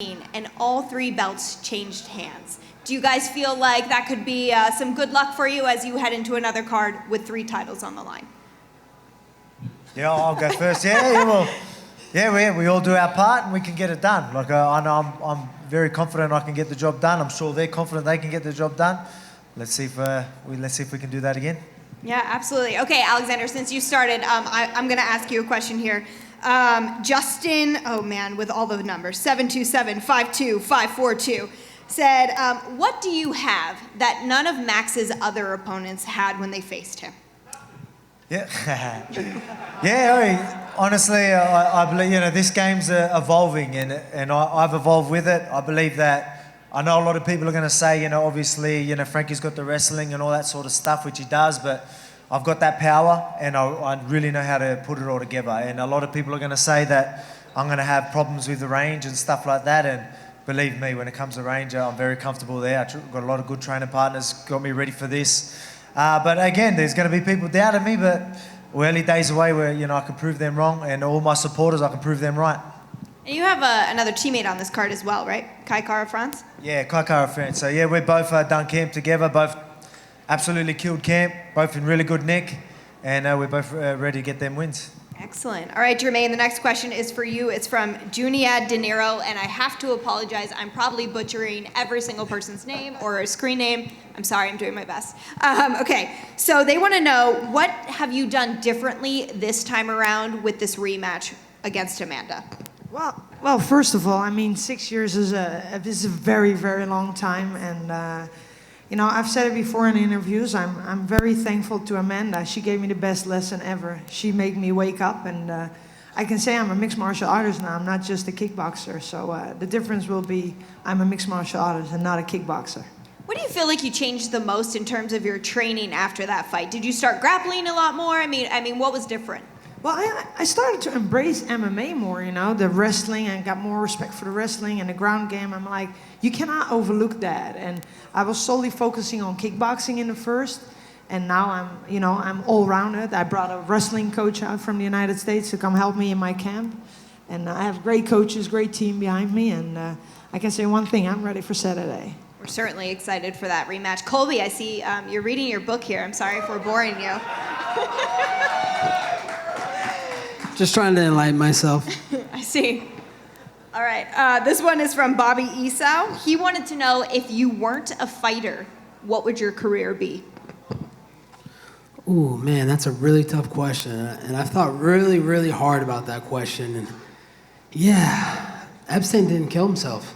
and all 3 belts changed hands. Do you guys feel like that could be some good luck for you as you head into another card with 3 titles on the line? Yeah, I'll go first. We all do our part and we can get it done. Like I know I'm very confident I can get the job done. I'm sure they're confident they can get the job done. Let's see if we can do that again. Yeah, absolutely. Okay, Alexander, since you started, I'm going to ask you a question here. Justin, oh man, with all the numbers, 727-52542, said, what do you have that none of Max's other opponents had when they faced him? Yeah, honestly, I believe this game's evolving, and I've evolved with it. I believe that. I know a lot of people are going to say, obviously, Frankie's got the wrestling and all that sort of stuff, which he does, but I've got that power, and I really know how to put it all together. And a lot of people are going to say that I'm going to have problems with the range and stuff like that, and believe me, when it comes to range, I'm very comfortable there. I've got a lot of good training partners, got me ready for this. But again, there's going to be people doubting me, but we're early days away where, I can prove them wrong, and all my supporters, I can prove them right. And you have another teammate on this card as well, right? Kymaro France? Yeah, Kymaro France. So, we both done camp together, both absolutely killed camp, both in really good nick, and we're both ready to get them wins. Excellent. All right, Jermaine, the next question is for you. It's from Juniad De Niro, and I have to apologize. I'm probably butchering every single person's name or a screen name. I'm sorry, I'm doing my best. Okay, so they want to know, what have you done differently this time around with this rematch against Amanda? Well, first of all, 6 years is a very, very long time, and I've said it before in interviews. I'm very thankful to Amanda. She gave me the best lesson ever. She made me wake up, and I can say I'm a mixed martial artist now. I'm not just a kickboxer. So the difference will be I'm a mixed martial artist and not a kickboxer. What do you feel like you changed the most in terms of your training after that fight? Did you start grappling a lot more? I mean, what was different? Well, I started to embrace MMA more, the wrestling, and got more respect for the wrestling and the ground game. I'm like, you cannot overlook that. And I was solely focusing on kickboxing in the first, and now I'm all-rounded. I brought a wrestling coach out from the United States to come help me in my camp. And I have great coaches, great team behind me, and I can say one thing, I'm ready for Saturday. We're certainly excited for that rematch. Colby, I see you're reading your book here. I'm sorry if we're boring you. Just trying to enlighten myself. I see. All right. This one is from Bobby Esau. He wanted to know, if you weren't a fighter, what would your career be? Ooh, man, that's a really tough question. And I've thought really, really hard about that question. And yeah, Epstein didn't kill himself.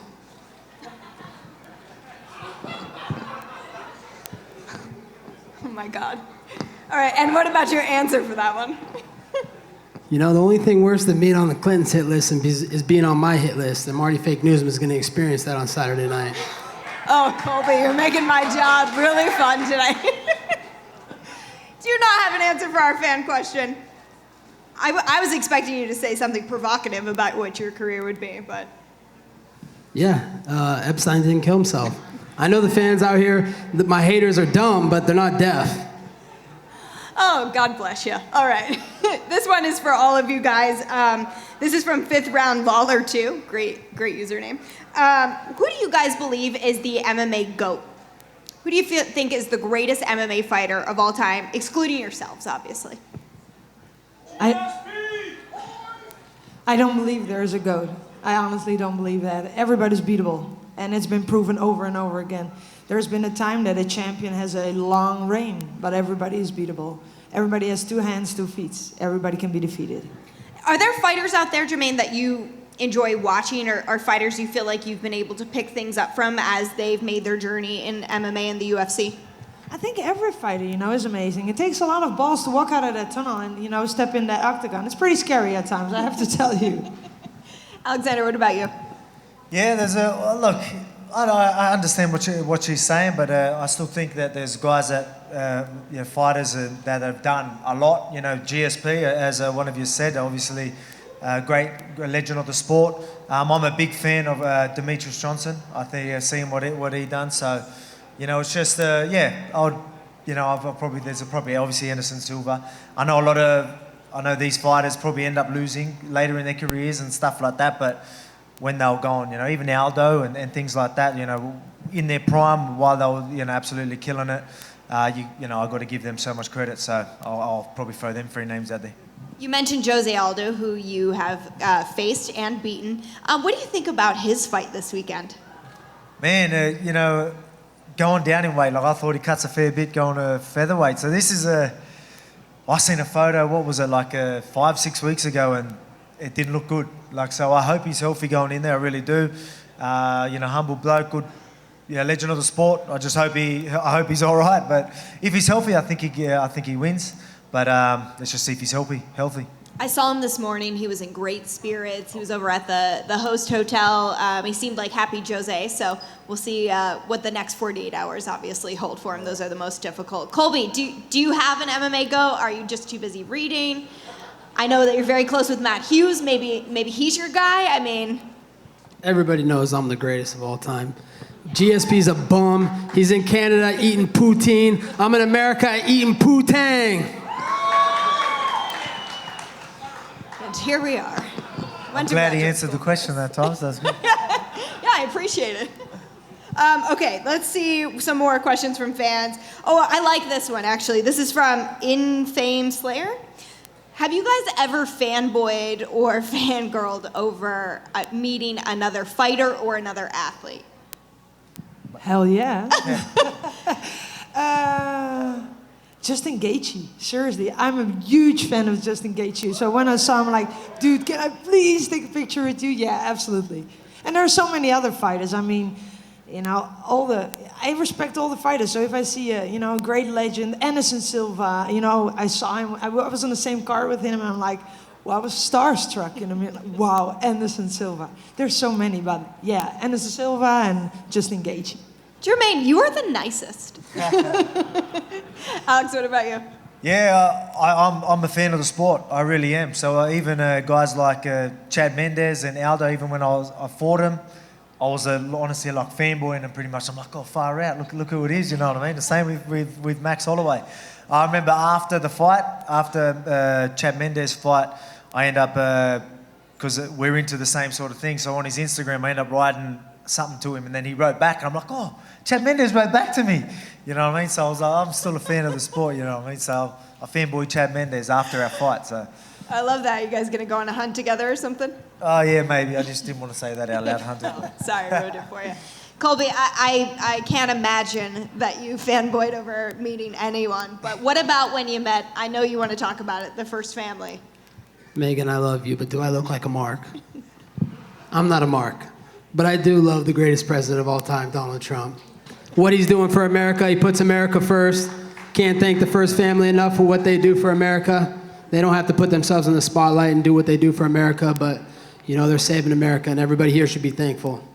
Oh my God. All right. And what about your answer for that one? The only thing worse than being on the Clintons hit list is being on my hit list, and Marty Fake Newsman is going to experience that on Saturday night. Oh, Colby, you're making my job really fun tonight. Do you not have an answer for our fan question? I was expecting you to say something provocative about what your career would be, but... Yeah, Epstein didn't kill himself. I know the fans out here, my haters are dumb, but they're not deaf. Oh, God bless you. All right. This one is for all of you guys. This is from 5th Round Lawler 2. Great username. Who do you guys believe is the MMA GOAT? Who do you think is the greatest MMA fighter of all time, excluding yourselves, obviously? I don't believe there's a GOAT. I honestly don't believe that. Everybody's beatable, and it's been proven over and over again. There's been a time that a champion has a long reign, but everybody is beatable. Everybody has 2 hands, 2 feet. Everybody can be defeated. Are there fighters out there, Jermaine, that you enjoy watching, or fighters you feel like you've been able to pick things up from as they've made their journey in MMA and the UFC? I think every fighter, is amazing. It takes a lot of balls to walk out of that tunnel and, step in that octagon. It's pretty scary at times, I have to tell you. Alexander, what about you? Yeah, look, I understand what she's saying, but I still think that there's guys that, fighters that have done a lot. GSP, as one of you said, obviously a great legend of the sport. I'm a big fan of Demetrius Johnson. I think seeing what he done. So, it's just, there's probably obviously Anderson Silva. I know these fighters probably end up losing later in their careers and stuff like that, but when they were gone. You know, even Aldo and things like that. You know, in their prime while they were, you know, absolutely killing it. You know, I've got to give them so much credit. So I'll probably throw them 3 names out there. You mentioned Jose Aldo, who you have faced and beaten. What do you think about his fight this weekend? Man, you know, going down in weight, like I thought he cuts a fair bit going to featherweight. So this is I seen a photo, what was it, like 5-6 weeks ago, and it didn't look good. Like, so I hope he's healthy going in there, I really do. You know, humble bloke, good, you know, legend of the sport. I hope he's all right. But if he's healthy, I think he wins. But let's just see if he's healthy. I saw him this morning. He was in great spirits. He was over at the host hotel. He seemed like happy Jose. So we'll see what the next 48 hours obviously hold for him. Those are the most difficult. Colby, do you have an MMA go? Are you just too busy reading? I know that you're very close with Matt Hughes. Maybe he's your guy. I mean, Everybody knows I'm the greatest of all time. GSP's a bum. He's in Canada eating poutine. I'm in America eating poutang. and here we are. I'm glad he answered the question that time, so that's good. Yeah, I appreciate it. Okay, let's see some more questions from fans. Oh, I like this one, actually. This is from Infame Slayer. Have you guys ever fanboyed or fangirled over meeting another fighter or another athlete? Hell yeah. Justin Gaethje, seriously. I'm a huge fan of Justin Gaethje. So when I saw him, like, dude, can I please take a picture with you? Yeah, absolutely. And there are so many other fighters. I mean, you know, I respect all the fighters. So if I see a, you know, a great legend, Anderson Silva, you know, I saw him, I was on the same car with him, and I'm like, well, I was starstruck, you know, like, wow, Anderson Silva. There's so many, but yeah, Anderson Silva and Justin Gaethje. Jermaine, you are the nicest. Alex, what about you? Yeah, I'm a fan of the sport. I really am. So even guys like Chad Mendes and Aldo, even when I fought him, I was honestly like fanboying him pretty much. I'm like, oh, far out. Look who it is. You know what I mean? The same with Max Holloway. I remember after the fight, after Chad Mendes' fight, I end up because we're into the same sort of thing. So on his Instagram, I end up writing something to him, and then he wrote back, and I'm like, oh, Chad Mendes wrote back to me. You know what I mean? So I was like, I'm still a fan of the sport. You know what I mean? So I fanboyed Chad Mendes after our fight. So. I love that. You guys gonna go on a hunt together or something? Oh yeah, maybe. I just didn't want to say that out loud, Hunter. Oh, sorry, I ruined it for you. Colby, I can't imagine that you fanboyed over meeting anyone. But what about when you met? I know you want to talk about it. The first family. Megan, I love you, but do I look like a mark? I'm not a mark, but I do love the greatest president of all time, Donald Trump. What he's doing for America, he puts America first. Can't thank the first family enough for what they do for America. They don't have to put themselves in the spotlight and do what they do for America, but you know, they're saving America, and everybody here should be thankful.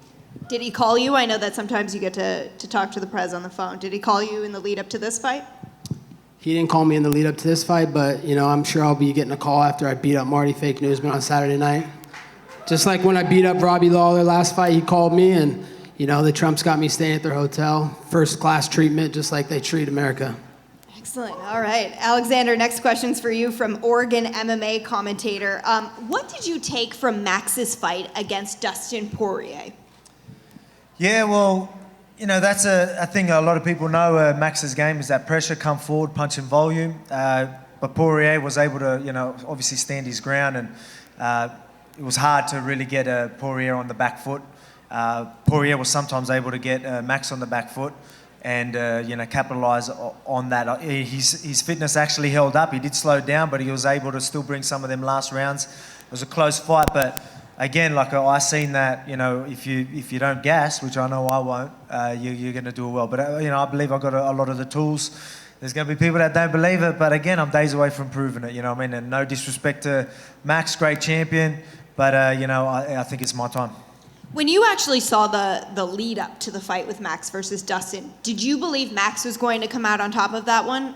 Did he call you? I know that sometimes you get to talk to the prez on the phone. Did he call you in the lead up to this fight? He didn't call me in the lead up to this fight, but you know, I'm sure I'll be getting a call after I beat up Marty Fake Newsman on Saturday night. Just like when I beat up Robbie Lawler last fight, he called me, and you know, the Trumps got me staying at their hotel, first class treatment, just like they treat America. Excellent. All right. Alexander, next question's for you from Oregon MMA commentator. What did you take from Max's fight against Dustin Poirier? Yeah, well, you know, that's a thing a lot of people know. Max's game is that pressure, come forward, punch in volume. But Poirier was able to, you know, obviously stand his ground, and it was hard to really get Poirier on the back foot. Poirier was sometimes able to get Max on the back foot and you know, capitalize on that. His fitness actually held up. He did slow down, but he was able to still bring some of them last rounds. It was a close fight, but again, like I seen that, you know, if you don't gas, which I know I won't, you're going to do well. But you know, I believe I got a lot of the tools. There's going to be people that don't believe it, but again, I'm days away from proving it. You know what I mean? And no disrespect to Max, great champion, but you know, I think it's my time. When you actually saw the lead up to the fight with Max versus Dustin, did you believe Max was going to come out on top of that one?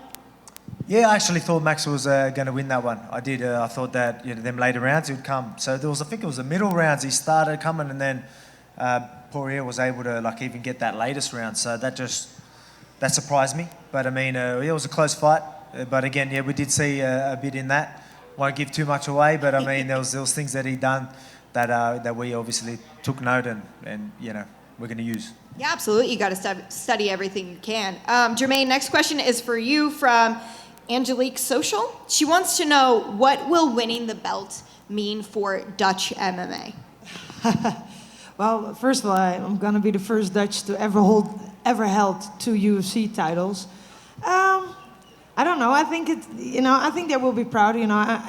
Yeah, I actually thought Max was going to win that one. I did. I thought that, you know, them later rounds he would come. So there was, I think it was the middle rounds he started coming, and then Poirier was able to like even get that latest round. So that surprised me. But I mean, yeah, it was a close fight. But again, yeah, we did see a bit in that. Won't give too much away, but I mean, there was things that he done that we obviously took note and we're going to use. Yeah, absolutely. You got to study everything you can. Jermaine, next question is for you from Angelique Social. She wants to know, what will winning the belt mean for Dutch MMA? Well, first of all, I'm going to be the first Dutch to ever held 2 UFC titles. I don't know. I think I think they will be proud.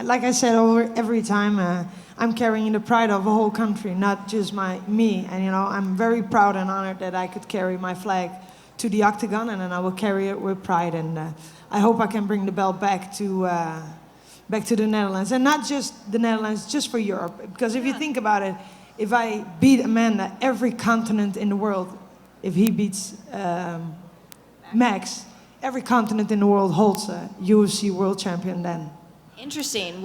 Like I said every time, I'm carrying the pride of a whole country, not just me. And I'm very proud and honored that I could carry my flag to the octagon, and then I will carry it with pride. And I hope I can bring the belt back to the Netherlands, and not just the Netherlands, just for Europe. Because if you think about it, if I beat Amanda, every continent in the world, if he beats Max, every continent in the world holds a UFC world champion then. Interesting.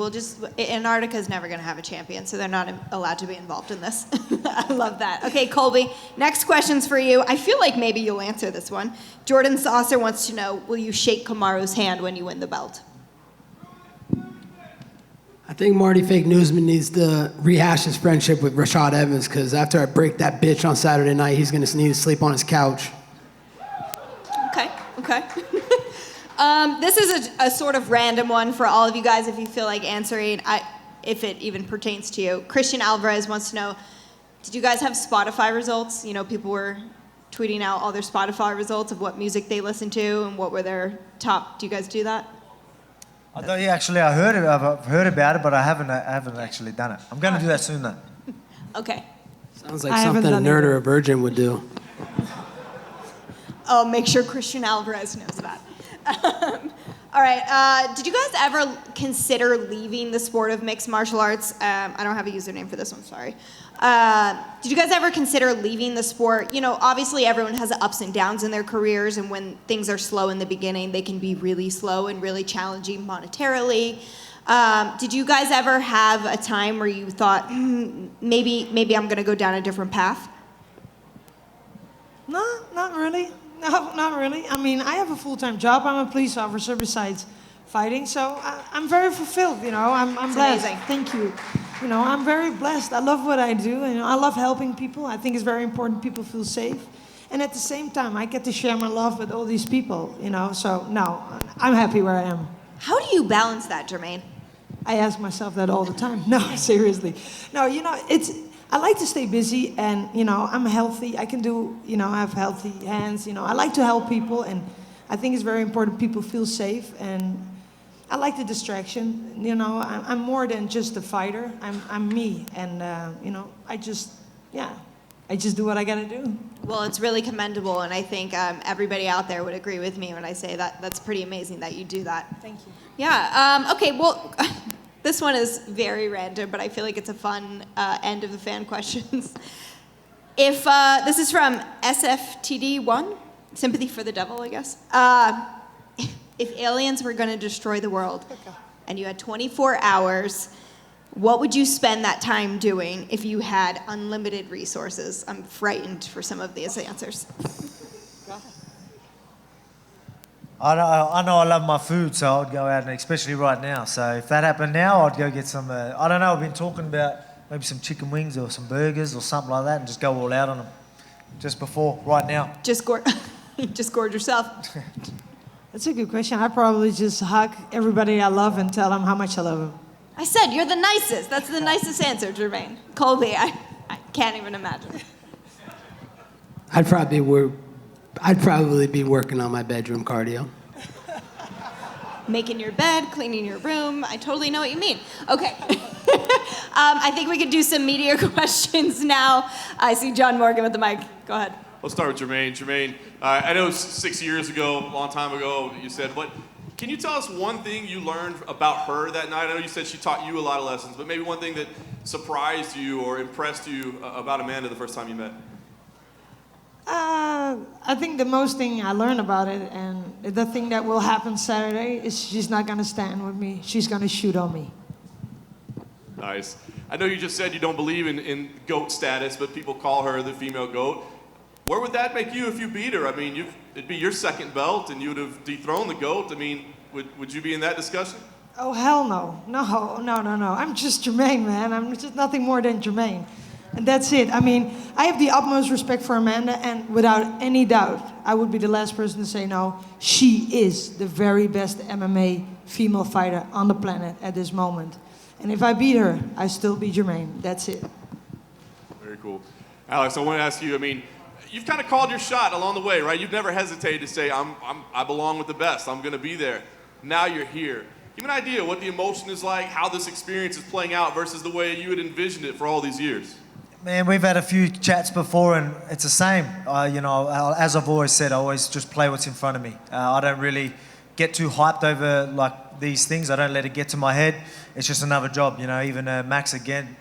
Antarctica's never going to have a champion, so they're not allowed to be involved in this. I love that. Okay, Colby, next question's for you. I feel like maybe you'll answer this one. Jordan Saucer wants to know, will you shake Kymaro's hand when you win the belt? I think Marty Fake Newsman needs to rehash his friendship with Rashad Evans, because after I break that bitch on Saturday night, he's going to need to sleep on his couch. Okay. This is a sort of random one for all of you guys, if you feel like answering, if it even pertains to you. Christian Alvarez wants to know, did you guys have Spotify results? People were tweeting out all their Spotify results of what music they listened to and what were their top. Do you guys do that? Although, yeah, actually, I've heard about it, but I haven't actually done it. I'm going to do that soon, though. Okay. Sounds like something a nerd or a virgin would do. Oh, make sure Christian Alvarez knows that. All right. Did you guys ever consider leaving the sport of mixed martial arts? I don't have a username for this one, sorry. Did you guys ever consider leaving the sport? Obviously everyone has ups and downs in their careers, and when things are slow in the beginning, they can be really slow and really challenging monetarily. Did you guys ever have a time where you thought, maybe I'm going to go down a different path? No, not really. No, not really. I mean, I have a full-time job. I'm a police officer besides fighting, so I'm very fulfilled. I'm blessed. Amazing. Thank you. I'm very blessed. I love what I do, and I love helping people. I think it's very important people feel safe, and at the same time, I get to share my love with all these people. So no, I'm happy where I am. How do you balance that, Jermaine? I ask myself that all the time. No, seriously. No, I like to stay busy, and I'm healthy. I can do, I have healthy hands. I like to help people, and I think it's very important people feel safe. And I like the distraction. I'm more than just a fighter. I'm me, and I just do what I gotta do. Well, it's really commendable, and I think everybody out there would agree with me when I say that. That's pretty amazing that you do that. Thank you. Yeah. Okay. Well. This one is very random, but I feel like it's a fun end of the fan questions. If this is from SFTD1, Sympathy for the Devil, I guess. If aliens were going to destroy the world and you had 24 hours, what would you spend that time doing if you had unlimited resources? I'm frightened for some of these answers. I know I love my food, so I'd go out, and especially right now. So if that happened now, I'd go get some, I don't know, I've been talking about maybe some chicken wings or some burgers or something like that, and just go all out on them just before, right now. Just gorge yourself. That's a good question. I'd probably just hug everybody I love and tell them how much I love them. I said, you're the nicest. That's the nicest answer, Jermaine. Colby, I can't even imagine. I'd probably be working on my bedroom cardio. Making your bed, cleaning your room. I totally know what you mean. Okay. I think we could do some media questions now. I see John Morgan with the mic. Go ahead. We'll start with Jermaine. Jermaine, I know 6 years ago, a long time ago, you said, but can you tell us one thing you learned about her that night? I know you said she taught you a lot of lessons, but maybe one thing that surprised you or impressed you about Amanda the first time you met. I think the most thing I learned about it, and the thing that will happen Saturday, is she's not going to stand with me. She's going to shoot on me. Nice. I know you just said you don't believe in GOAT status, but people call her the female GOAT. Where would that make you if you beat her? I mean, it'd be your second belt, and you would have dethroned the GOAT. I mean, would you be in that discussion? Oh, hell no. No. I'm just Jermaine, man. I'm just nothing more than Jermaine. And that's it. I mean, I have the utmost respect for Amanda, and without any doubt, I would be the last person to say no. She is the very best MMA female fighter on the planet at this moment. And if I beat her, I still beat Jermaine. That's it. Very cool. Alex, I want to ask you, I mean, you've kind of called your shot along the way, right? You've never hesitated to say, I belong with the best. I'm going to be there. Now you're here. Give me an idea what the emotion is like, how this experience is playing out versus the way you had envisioned it for all these years. Man, we've had a few chats before, and it's the same. As I've always said, I always just play what's in front of me. I don't really get too hyped over like these things. I don't let it get to my head. It's just another job. Even Max again.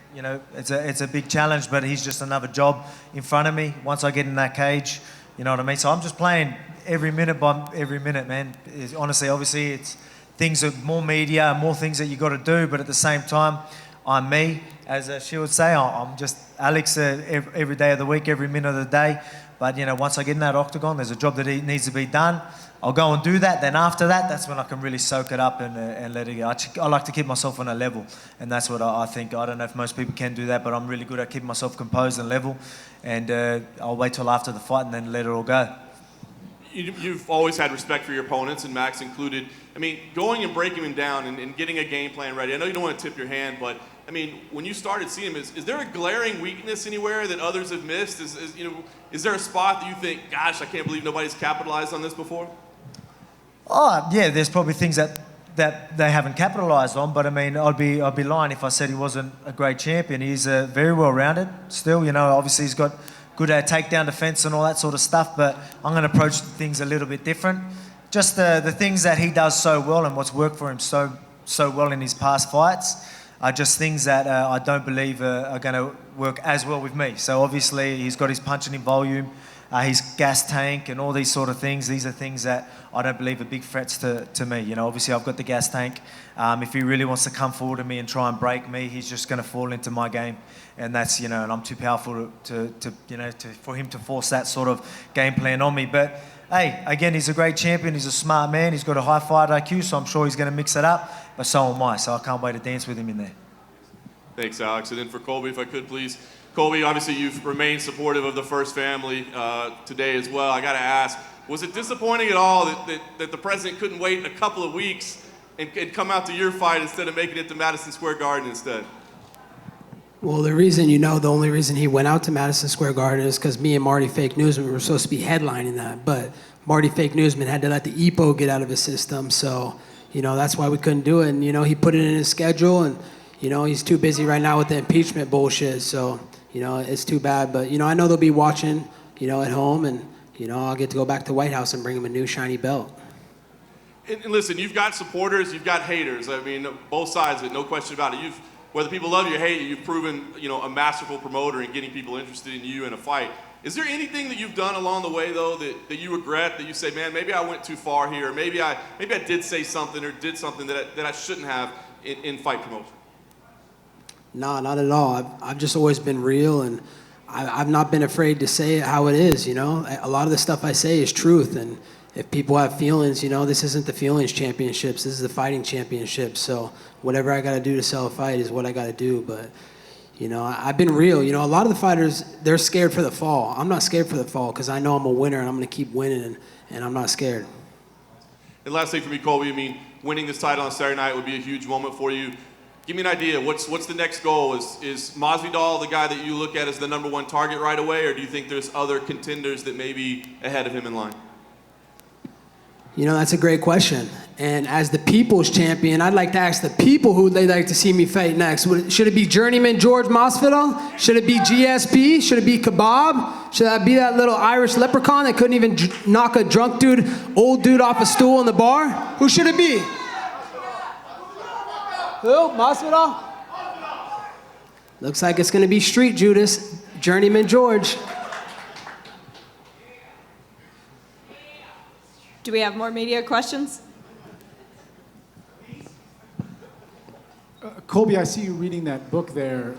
It's a big challenge, but he's just another job in front of me. Once I get in that cage, you know what I mean. So I'm just playing every minute by every minute, man. Honestly, obviously, it's things are more media, more things that you got to do, but at the same time, I'm me. As she would say, I'm just Alex every day of the week, every minute of the day. But, once I get in that octagon, there's a job that needs to be done. I'll go and do that. Then after that, that's when I can really soak it up and let it go. I like to keep myself on a level, and that's what I think. I don't know if most people can do that, but I'm really good at keeping myself composed and level. And I'll wait till after the fight and then let it all go. You've always had respect for your opponents, and Max included. I mean, going and breaking him down and getting a game plan ready. I know you don't want to tip your hand, but I mean, when you started seeing him, is there a glaring weakness anywhere that others have missed? Is there a spot that you think, gosh, I can't believe nobody's capitalized on this before? Oh, yeah, there's probably things that they haven't capitalised on, but I mean, I'd be lying if I said he wasn't a great champion. He's very well-rounded still, obviously he's got good takedown defence and all that sort of stuff, but I'm going to approach things a little bit different. Just the things that he does so well and what's worked for him so well in his past fights are just things that I don't believe are going to work as well with me. So obviously he's got his punching in volume, his gas tank and all these sort of things. These are things that I don't believe are big threats to me. Obviously I've got the gas tank. If he really wants to come forward to me and try and break me, he's just going to fall into my game. And that's, and I'm too powerful for him to force that sort of game plan on me. But hey, again, he's a great champion. He's a smart man. He's got a high fight IQ, so I'm sure he's going to mix it up. But so am I, so I can't wait to dance with him in there. Thanks, Alex. And then for Colby, if I could, please. Colby, obviously you've remained supportive of the First family today as well. I got to ask, was it disappointing at all that the president couldn't wait a couple of weeks and come out to your fight instead of making it to Madison Square Garden instead? Well, the only reason he went out to Madison Square Garden is because me and Marty Fake Newsman were supposed to be headlining that. But Marty Fake Newsman had to let the EPO get out of his system. So, that's why we couldn't do it. And, he put it in his schedule. And, he's too busy right now with the impeachment bullshit. So, it's too bad. But, I know they'll be watching, at home. And, I'll get to go back to the White House and bring him a new shiny belt. And listen, you've got supporters, you've got haters. I mean, both sides of it, no question about it. Whether people love you or hate you, you've proven, a masterful promoter in getting people interested in you in a fight. Is there anything that you've done along the way, though, that you regret, that you say, man, maybe I went too far here, or maybe I did say something or did something that I shouldn't have in fight promotion? No, not at all. I've just always been real, and I've not been afraid to say it how it is, A lot of the stuff I say is truth, and if people have feelings, this isn't the feelings championships, this is the fighting championships. So whatever I got to do to sell a fight is what I got to do. But, I've been real. A lot of the fighters, they're scared for the fall. I'm not scared for the fall because I know I'm a winner and I'm going to keep winning, and I'm not scared. And last thing for me, Colby, winning this title on Saturday night would be a huge moment for you. Give me an idea. What's the next goal? Is Masvidal the guy that you look at as the number one target right away, or do you think there's other contenders that may be ahead of him in line? That's a great question. And as the people's champion, I'd like to ask the people who they'd like to see me fight next. Should it be Journeyman George Masvidal? Should it be GSP? Should it be Kebab? Should that be that little Irish leprechaun that couldn't even knock a drunk dude, old dude off a stool in the bar? Who should it be? Who? Masvidal? Looks like it's going to be Street Judas, Journeyman George. Do we have more media questions? Colby, I see you reading that book there.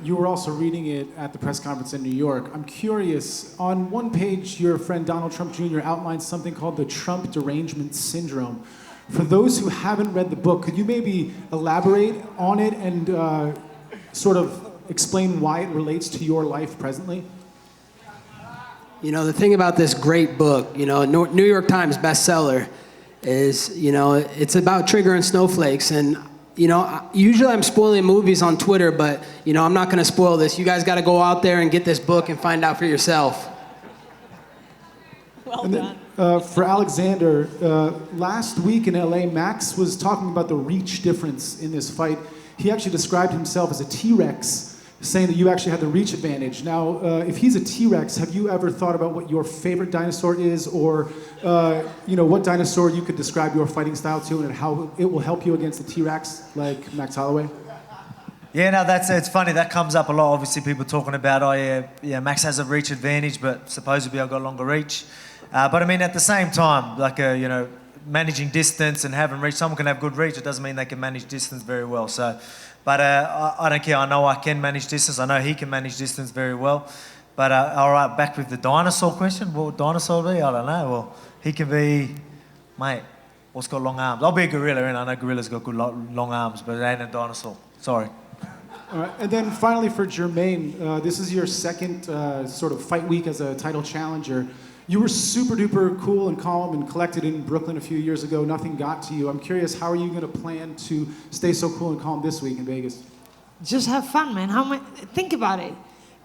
You were also reading it at the press conference in New York. I'm curious, on one page, your friend Donald Trump Jr. outlines something called the Trump derangement syndrome. For those who haven't read the book, could you maybe elaborate on it and sort of explain why it relates to your life presently? You know, the thing about this great book, you know, New York Times bestseller, is, you know, it's about triggering snowflakes. And, you know, usually I'm spoiling movies on Twitter, but, you know, I'm not going to spoil this. You guys got to go out there and get this book and find out for yourself. Well And done. then, for Alexander, last week in LA, Max was talking about the reach difference in this fight. He actually described himself as a T-Rex, saying that you actually had the reach advantage. Now, if he's a T-Rex, have you ever thought about what your favorite dinosaur is, or you know, what dinosaur you could describe your fighting style to, and how it will help you against the T-Rex, like Max Holloway? Yeah, no, it's funny. That comes up a lot. Obviously, people talking about, oh yeah, Max has a reach advantage, but supposedly I've got longer reach. But I mean, at the same time, like you know, managing distance and having reach, someone can have good reach. It doesn't mean they can manage distance very well. So, but I don't care. I know I can manage distance. I know he can manage distance very well. But all right, back with the dinosaur question. What would dinosaur be? I don't know. Well, he can be, mate. What's got long arms? I'll be a gorilla, and I know gorillas got good long arms, but it ain't a dinosaur. Sorry. All right, and then finally for Jermaine, this is your second sort of fight week as a title challenger. You were super duper cool and calm and collected in Brooklyn a few years ago. Nothing got to you. I'm curious, how are you going to plan to stay so cool and calm this week in Vegas? Just have fun, man. Think about it.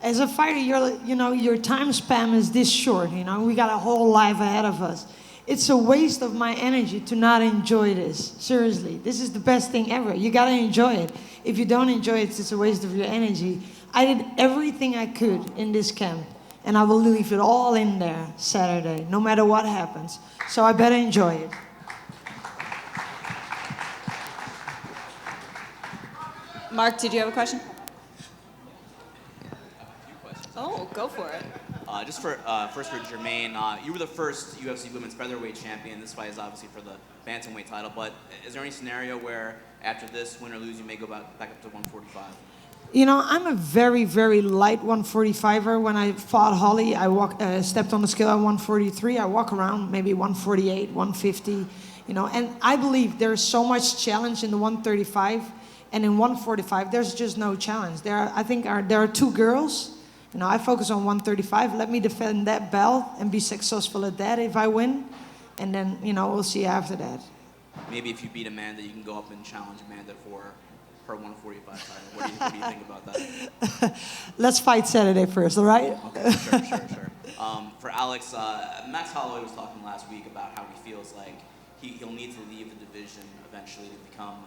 As a fighter, your time span is this short. You know, we got a whole life ahead of us. It's a waste of my energy to not enjoy this. Seriously, this is the best thing ever. You gotta enjoy it. If you don't enjoy it, it's a waste of your energy. I did everything I could in this camp, and I will leave it all in there Saturday, no matter what happens. So I better enjoy it. Mark, did you have a question? Oh, go for it. Just for first for Jermaine, you were the first UFC Women's Featherweight champion. This fight is obviously for the bantamweight title, but is there any scenario where after this, win or lose, you may go back up to 145? You know, I'm a very, very light 145er. When I fought Holly, I stepped on the scale at 143. I walk around maybe 148, 150, you know, and I believe there's so much challenge in the 135, and in 145, there's just no challenge. There are two girls. You know, I focus on 135. Let me defend that belt and be successful at that if I win. And then, you know, we'll see after that. Maybe if you beat Amanda, you can go up and challenge Amanda for her 145 title. What do you think about that? Let's fight Saturday first, all right? Okay, sure. For Alex, Max Holloway was talking last week about how he feels like he'll need to leave the division eventually to become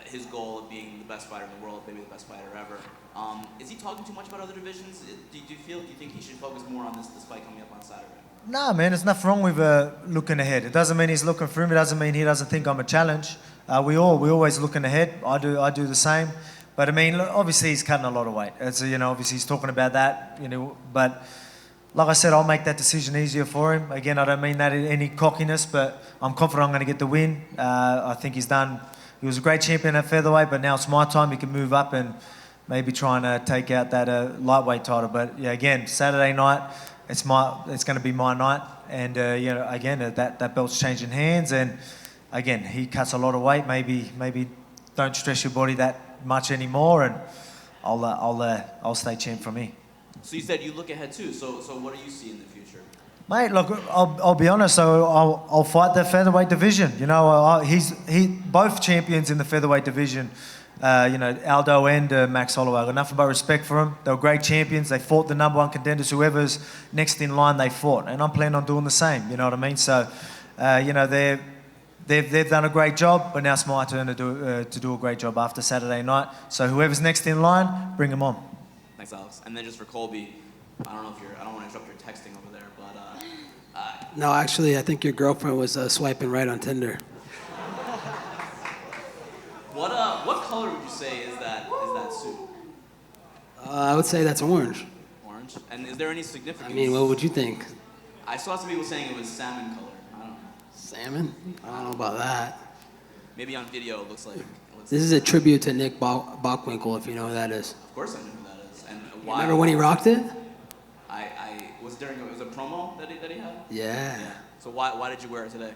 his goal of being the best fighter in the world, maybe the best fighter ever. Is he talking too much about other divisions? Do you think he should focus more on this fight coming up on Saturday? No, man, there's nothing wrong with looking ahead. It doesn't mean he's looking for him. It doesn't mean he doesn't think I'm a challenge. We always looking ahead. I do the same. But I mean, obviously he's cutting a lot of weight. It's, you know, obviously he's talking about that. You know, but like I said, I'll make that decision easier for him. Again, I don't mean that in any cockiness, but I'm confident I'm going to get the win. I think he was a great champion at featherweight, but now it's my time. He can move up and maybe trying to take out that lightweight title. But yeah, again, Saturday night, it's going to be my night. And you know, again, that belt's changing hands. And again, he cuts a lot of weight. Maybe don't stress your body that much anymore, and I'll stay champ from here. So you said you look ahead too. So what do you see in the future? Mate, look, I'll be honest. So I'll fight the featherweight division. You know, both champions in the featherweight division. You know, Aldo and Max Holloway. I've got nothing but respect for them. They were great champions. They fought the number one contenders. Whoever's next in line, they fought, and I'm planning on doing the same. You know what I mean? So, you know, they've done a great job, but now it's my turn to do a great job after Saturday night. So whoever's next in line, bring them on. Thanks, Alex. And then just for Colby, I don't want to interrupt your texting over there, but No, actually, I think your girlfriend was swiping right on Tinder. what color would you say is that suit? I would say that's orange. Orange. And is there any significance? I mean, what would you think? I saw some people saying it was salmon color. I don't know. Salmon? I don't know about that. Maybe on video it looks like. This is a tribute to Nick Bockwinkel, if you know who that is. Of course I know who that is. And why? Remember when he rocked it? I was it was a promo that he had? Yeah. So why did you wear it today?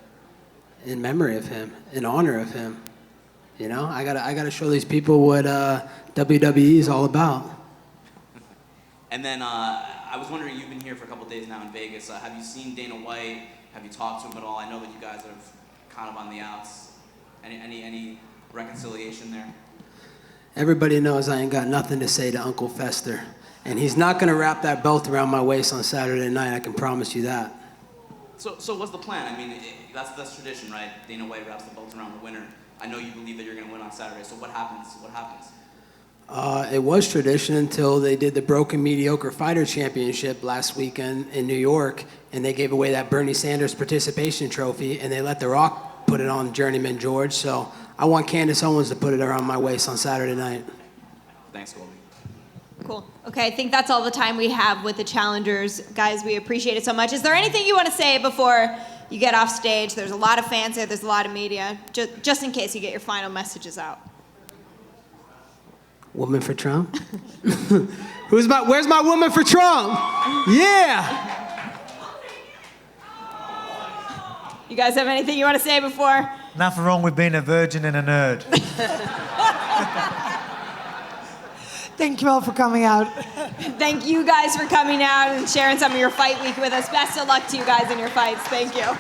in memory of him, in honor of him. You know, I gotta show these people what WWE is all about. And then I was wondering, you've been here for a couple days now in Vegas. Have you seen Dana White? Have you talked to him at all? I know that you guys are kind of on the outs. Any reconciliation there? Everybody knows I ain't got nothing to say to Uncle Fester. And he's not going to wrap that belt around my waist on Saturday night, I can promise you that. So what's the plan? I mean, that's tradition, right? Dana White wraps the belt around the winner. I know you believe that you're going to win on Saturday, so what happens? What happens? It was tradition until they did the Broken Mediocre Fighter Championship last weekend in New York, and they gave away that Bernie Sanders participation trophy, and they let The Rock put it on Journeyman George, so I want Candace Owens to put it around my waist on Saturday night. Thanks, Colby. Cool. Okay, I think that's all the time we have with the challengers. Guys, we appreciate it so much. Is there anything you want to say before you get off stage? There's a lot of fans there. There's a lot of media. Just in case you get your final messages out. Woman for Trump? Where's my woman for Trump? Yeah! You guys have anything you want to say before? Nothing wrong with being a virgin and a nerd. Thank you all for coming out. Thank you guys for coming out and sharing some of your fight week with us. Best of luck to you guys in your fights. Thank you.